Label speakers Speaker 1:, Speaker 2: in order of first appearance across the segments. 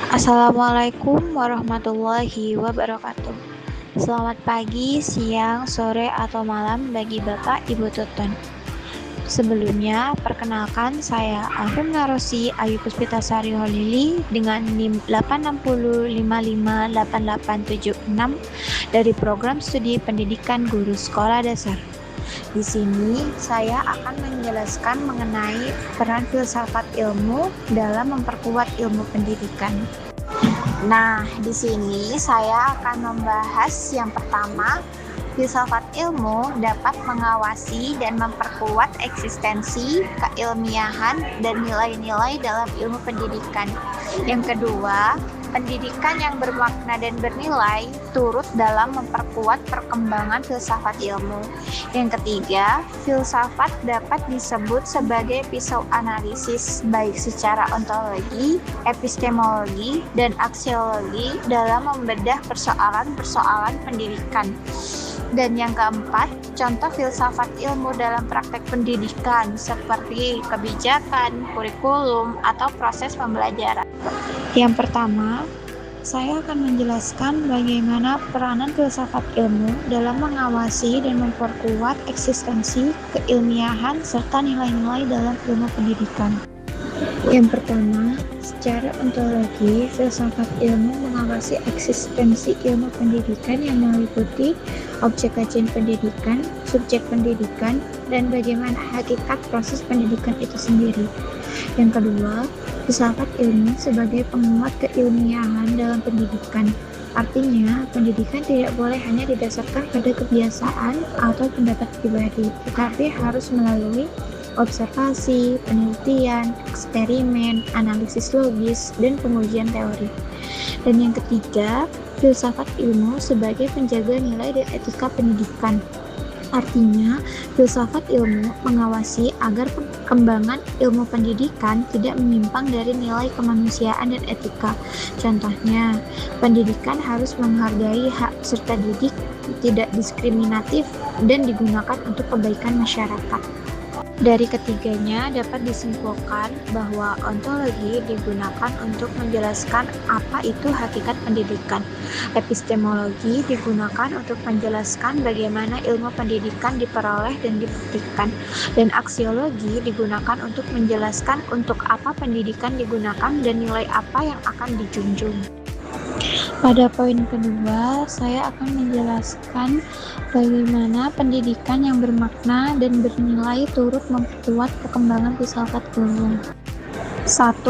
Speaker 1: Assalamualaikum warahmatullahi wabarakatuh. Selamat pagi, siang, sore, atau malam bagi Bapak Ibu Tutun. Sebelumnya, perkenalkan saya Alvin Narosi Ayu Puspitasari Holili dengan NIM 860558876 dari Program Studi Pendidikan Guru Sekolah Dasar. Di sini saya akan menjelaskan mengenai peran filsafat ilmu dalam memperkuat ilmu pendidikan. Nah, di sini saya akan membahas yang pertama, filsafat ilmu dapat mengawasi dan memperkuat eksistensi, keilmiahan, dan nilai-nilai dalam ilmu pendidikan. Yang kedua, pendidikan yang bermakna dan bernilai turut dalam memperkuat perkembangan filsafat ilmu. Yang ketiga, filsafat dapat disebut sebagai pisau analisis baik secara ontologi, epistemologi, dan aksiologi dalam membedah persoalan-persoalan pendidikan. Dan yang keempat, contoh filsafat ilmu dalam praktek pendidikan seperti kebijakan, kurikulum, atau proses pembelajaran. Yang pertama, saya akan menjelaskan bagaimana peranan filsafat ilmu dalam mengawasi dan memperkuat eksistensi, keilmiahan, serta nilai-nilai dalam ilmu pendidikan. Yang pertama, secara ontologi, filsafat ilmu mengawasi eksistensi ilmu pendidikan yang meliputi objek kajian pendidikan, subjek pendidikan, dan bagaimana hakikat proses pendidikan itu sendiri. Yang kedua, filsafat ilmu sebagai penguat keilmiahan dalam pendidikan. Artinya, pendidikan tidak boleh hanya didasarkan pada kebiasaan atau pendapat pribadi, tetapi harus melalui observasi, penelitian, eksperimen, analisis logis, dan pengujian teori. Dan yang ketiga, filsafat ilmu sebagai penjaga nilai dan etika pendidikan. Artinya, filsafat ilmu mengawasi agar perkembangan ilmu pendidikan tidak menyimpang dari nilai kemanusiaan dan etika. Contohnya, pendidikan harus menghargai hak peserta didik, tidak diskriminatif, dan digunakan untuk kebaikan masyarakat. Dari ketiganya dapat disimpulkan bahwa ontologi digunakan untuk menjelaskan apa itu hakikat pendidikan. Epistemologi digunakan untuk menjelaskan bagaimana ilmu pendidikan diperoleh dan dibuktikan. Dan aksiologi digunakan untuk menjelaskan untuk apa pendidikan digunakan dan nilai apa yang akan dijunjung. Pada poin kedua, saya akan menjelaskan bagaimana pendidikan yang bermakna dan bernilai turut memperkuat perkembangan filsafat ilmu. 1.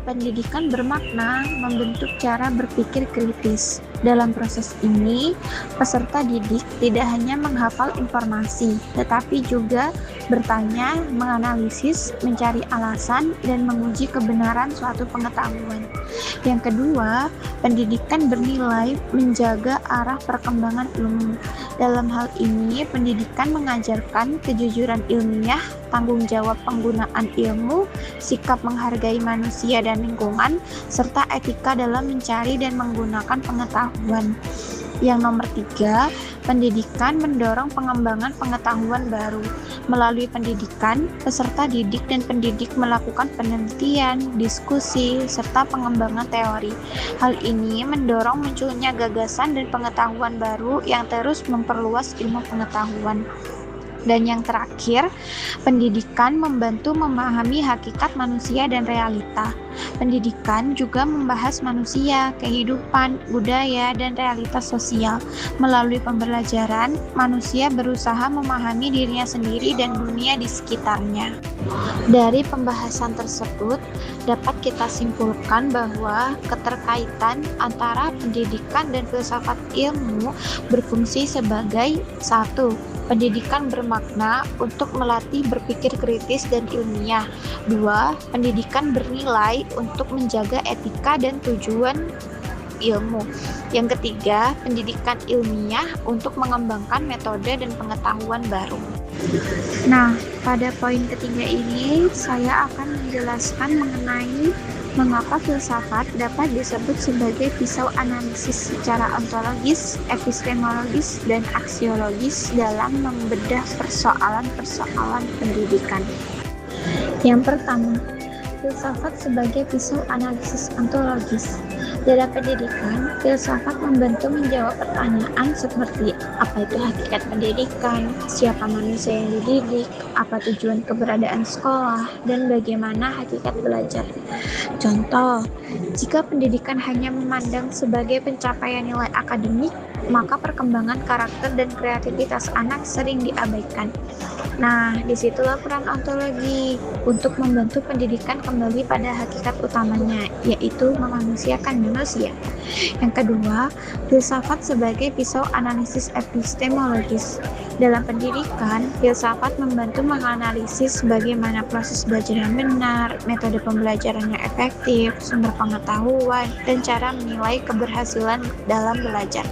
Speaker 1: Pendidikan bermakna membentuk cara berpikir kritis. Dalam proses ini, peserta didik tidak hanya menghafal informasi, tetapi juga bertanya, menganalisis, mencari alasan, dan menguji kebenaran suatu pengetahuan. Yang kedua, pendidikan bernilai menjaga arah perkembangan ilmu. Dalam hal ini, pendidikan mengajarkan kejujuran ilmiah, tanggung jawab penggunaan ilmu, sikap menghargai manusia dan lingkungan, serta etika dalam mencari dan menggunakan pengetahuan. Yang nomor 3, pendidikan mendorong pengembangan pengetahuan baru. Melalui pendidikan, peserta didik dan pendidik melakukan penelitian, diskusi, serta pengembangan teori. Hal ini mendorong munculnya gagasan dan pengetahuan baru yang terus memperluas ilmu pengetahuan. Dan yang terakhir, pendidikan membantu memahami hakikat manusia dan realita. Pendidikan juga membahas manusia, kehidupan, budaya, dan realitas sosial. Melalui pembelajaran, manusia berusaha memahami dirinya sendiri dan dunia di sekitarnya. Dari pembahasan tersebut, dapat kita simpulkan bahwa keterkaitan antara pendidikan dan filsafat ilmu berfungsi sebagai 1. Pendidikan bermakna untuk melatih berpikir kritis dan ilmiah. 2. Pendidikan bernilai untuk menjaga etika dan tujuan ilmu. Yang ketiga, pendidikan ilmiah untuk mengembangkan metode dan pengetahuan baru. Nah, pada poin ketiga ini saya akan menjelaskan mengenai mengapa filsafat dapat disebut sebagai pisau analisis secara ontologis, epistemologis, dan aksiologis dalam membedah persoalan-persoalan pendidikan. Yang pertama, filsafat sebagai pisau analisis ontologis. Dalam pendidikan, filsafat membantu menjawab pertanyaan seperti apa itu hakikat pendidikan, siapa manusia yang dididik, apa tujuan keberadaan sekolah, dan bagaimana hakikat belajar. Contoh, jika pendidikan hanya memandang sebagai pencapaian nilai akademik, maka perkembangan karakter dan kreativitas anak sering diabaikan. Nah, disitulah peran ontologi untuk membantu pendidikan kembali pada hakikat utamanya, yaitu memanusiakan manusia. Yang kedua, filsafat sebagai pisau analisis epistemologis. Dalam pendidikan, filsafat membantu menganalisis bagaimana proses belajar yang benar, metode pembelajaran yang efektif, sumber pengetahuan, dan cara menilai keberhasilan dalam belajar.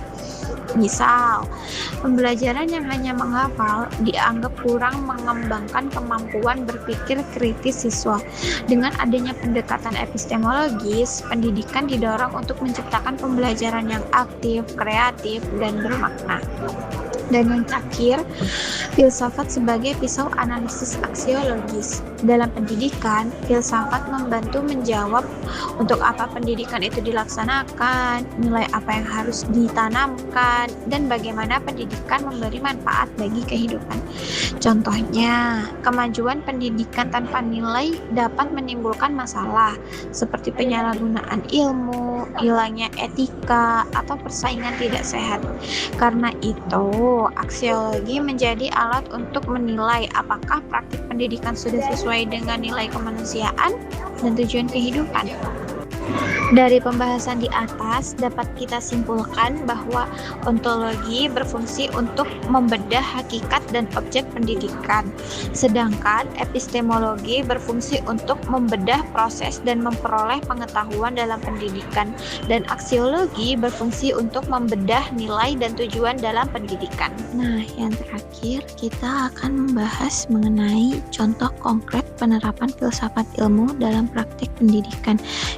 Speaker 1: Misal, pembelajaran yang hanya menghafal dianggap kurang mengembangkan kemampuan berpikir kritis siswa. Dengan adanya pendekatan epistemologis, pendidikan didorong untuk menciptakan pembelajaran yang aktif, kreatif, dan bermakna. Dan yang terakhir, filsafat sebagai pisau analisis aksiologis. Dalam pendidikan, filsafat membantu menjawab untuk apa pendidikan itu dilaksanakan, nilai apa yang harus ditanamkan, dan bagaimana pendidikan memberi manfaat bagi kehidupan. Contohnya, kemajuan pendidikan tanpa nilai dapat menimbulkan masalah, seperti penyalahgunaan ilmu, hilangnya etika, atau persaingan tidak sehat. Karena itu, aksiologi menjadi alat untuk menilai apakah praktik pendidikan sudah sesuai dengan nilai kemanusiaan dan tujuan kehidupan. Dari pembahasan di atas dapat kita simpulkan bahwa ontologi berfungsi untuk membedah hakikat dan objek pendidikan, sedangkan epistemologi berfungsi untuk membedah proses dan memperoleh pengetahuan dalam pendidikan, dan aksiologi berfungsi untuk membedah nilai dan tujuan dalam pendidikan. Nah, yang terakhir kita akan membahas mengenai contoh konkret penerapan filsafat ilmu dalam praktik pendidikan,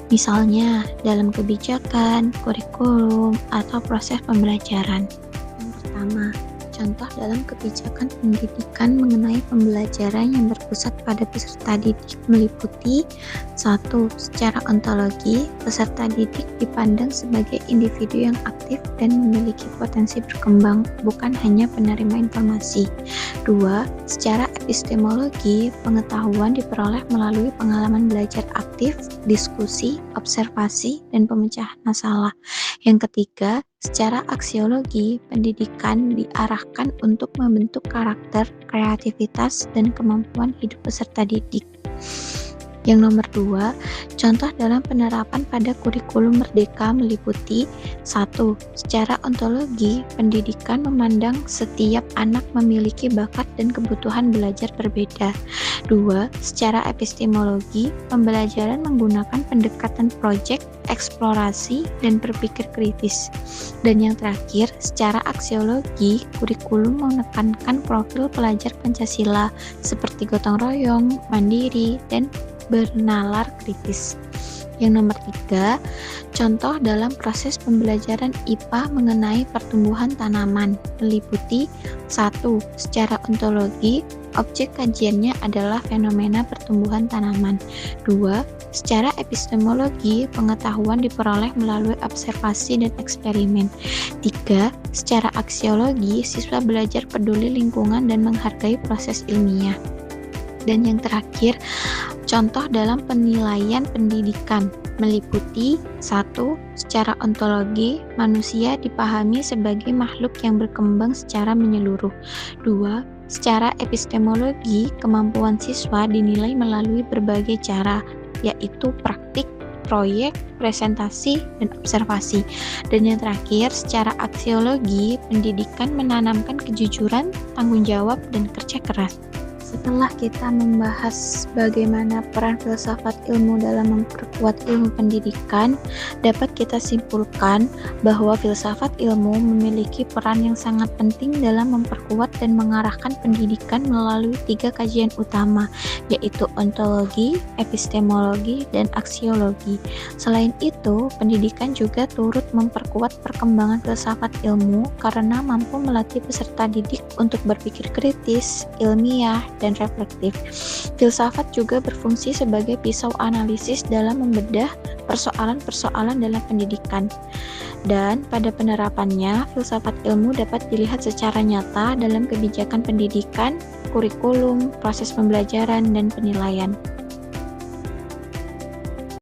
Speaker 1: misalnya dalam kebijakan, kurikulum, atau proses pembelajaran. Yang pertama, contoh dalam kebijakan pendidikan mengenai pembelajaran yang berpusat pada peserta didik meliputi 1. Secara ontologi, peserta didik dipandang sebagai individu yang aktif dan memiliki potensi berkembang, bukan hanya penerima informasi. 2. Secara epistemologi, pengetahuan diperoleh melalui pengalaman belajar aktif, diskusi, observasi, dan pemecahan masalah. Yang ketiga, secara aksiologi, pendidikan diarahkan untuk membentuk karakter, kreativitas, dan kemampuan hidup peserta didik. Yang nomor 2, contoh dalam penerapan pada kurikulum merdeka meliputi 1. Secara ontologi, pendidikan memandang setiap anak memiliki bakat dan kebutuhan belajar berbeda. 2. Secara epistemologi, pembelajaran menggunakan pendekatan proyek, eksplorasi, dan berpikir kritis. Dan yang terakhir, secara aksiologi, kurikulum menekankan profil pelajar Pancasila seperti gotong royong, mandiri, dan bernalar kritis. Yang nomor 3, contoh dalam proses pembelajaran IPA mengenai pertumbuhan tanaman meliputi 1. Secara ontologi, objek kajiannya adalah fenomena pertumbuhan tanaman. 2. Secara epistemologi, pengetahuan diperoleh melalui observasi dan eksperimen. 3. Secara aksiologi, siswa belajar peduli lingkungan dan menghargai proses ilmiah. Dan yang terakhir, contoh dalam penilaian pendidikan meliputi 1. Secara ontologi, manusia dipahami sebagai makhluk yang berkembang secara menyeluruh. 2. Secara epistemologi, kemampuan siswa dinilai melalui berbagai cara, yaitu praktik, proyek, presentasi, dan observasi. Dan yang terakhir, secara aksiologi, pendidikan menanamkan kejujuran, tanggung jawab, dan kerja keras. Setelah kita membahas bagaimana peran filsafat ilmu dalam memperkuat ilmu pendidikan, dapat kita simpulkan bahwa filsafat ilmu memiliki peran yang sangat penting dalam memperkuat dan mengarahkan pendidikan melalui 3 kajian utama, yaitu ontologi, epistemologi, dan aksiologi. Selain itu, pendidikan juga turut memperkuat perkembangan filsafat ilmu karena mampu melatih peserta didik untuk berpikir kritis, ilmiah, dan reflektif. Filsafat juga berfungsi sebagai pisau analisis dalam membedah persoalan-persoalan dalam pendidikan. Dan pada penerapannya, filsafat ilmu dapat dilihat secara nyata dalam kebijakan pendidikan, kurikulum, proses pembelajaran, dan penilaian.